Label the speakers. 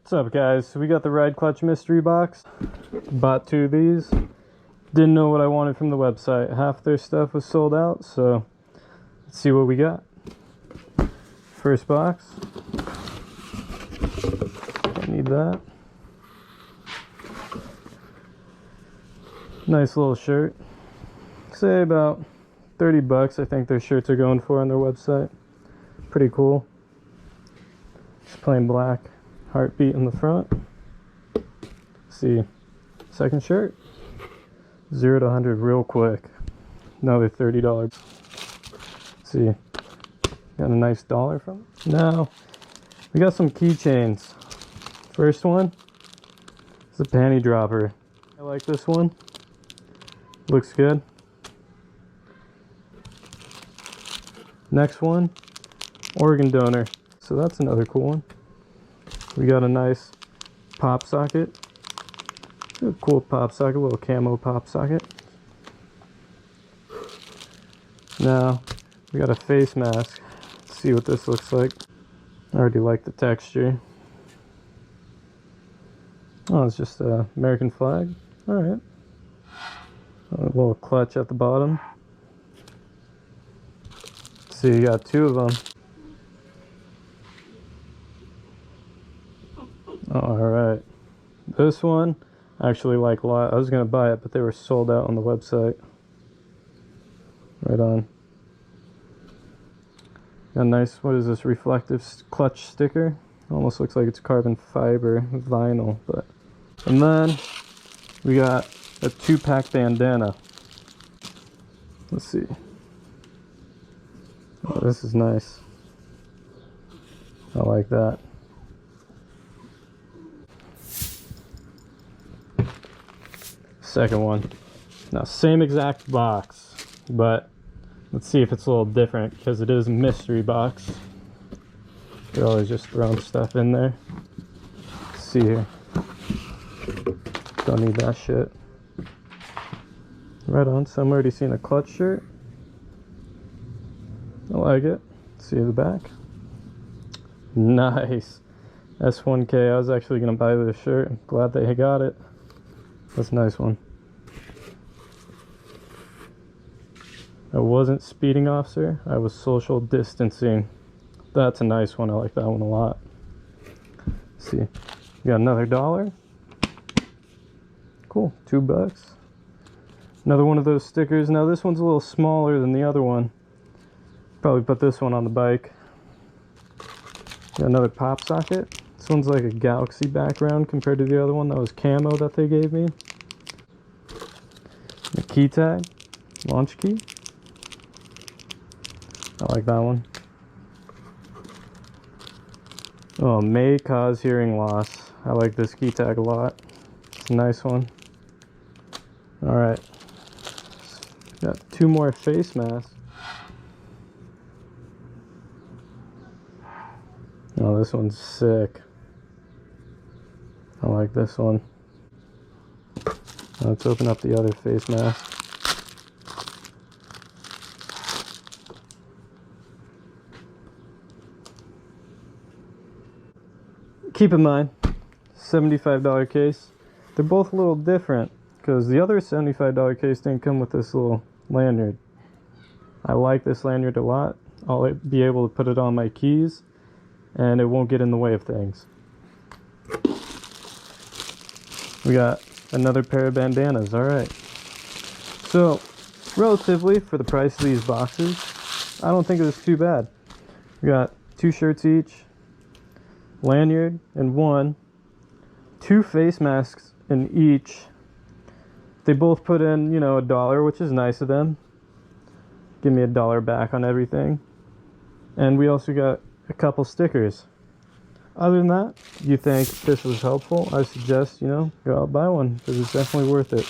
Speaker 1: What's up, guys? So we got the Ride Clutch mystery box. Bought 2 of these. Didn't know what I wanted from the website. Half their stuff was sold out, so let's see what we got. First box. Don't need that. Nice little shirt. Say about 30 bucks I think their shirts are going for on their website. Pretty cool. Just plain black. Heartbeat in the front. See, second shirt. 0 to 100 real quick. Another $30. See, got a nice dollar from it. Now, we got some keychains. First one is a panty dropper. I like this one. Looks good. Next one, organ donor. So that's another cool one. We got a nice pop socket. A cool pop socket, a little camo pop socket. Now, we got a face mask. Let's see what this looks like. I already like the texture. Oh, it's just an American flag. Alright. A little clutch at the bottom. See, you got 2 of them. Alright. This one, I actually like a lot. I was going to buy it, but they were sold out on the website. Right on. Got a nice, what is this, reflective clutch sticker? Almost looks like it's carbon fiber vinyl, but. And then, we got a 2-pack bandana. Let's see. Oh, this is nice. I like that. Second one. Now, same exact box, but let's see if it's a little different because it is a mystery box. They're always just throwing stuff in there. Let's see here. Don't need that shit. Right on. So I'm already seeing a clutch shirt. I like it. See the back. Nice. S1K. I was actually going to buy this shirt. I'm glad they got it. That's a nice one. I wasn't speeding, officer. I was social distancing. That's a nice one. I like that one a lot. Let's see. We got another $1. Cool. $2. Another one of those stickers. Now this one's a little smaller than the other one. Probably put this one on the bike. Got another pop socket. This one's like a galaxy background compared to the other one that was camo that they gave me. A key tag. Launch key. I like that one. Oh, may cause hearing loss. I like this key tag a lot. It's a nice one. Alright. Got 2 more face masks. Oh, this one's sick. I like this one. Let's open up the other face mask. Keep in mind, $75 case. They're both a little different because the other $75 case didn't come with this little lanyard. I like this lanyard a lot. I'll be able to put it on my keys and it won't get in the way of things. We got another pair of bandanas. Alright. So, relatively, for the price of these boxes, I don't think it was too bad. We got 2 shirts each, lanyard in one, 2 face masks in each. They both put in, you know, $1, which is nice of them. Give me $1 back on everything. And we also got a couple stickers. Other than that, you think this was helpful, I suggest, you know, go out and buy one because it's definitely worth it.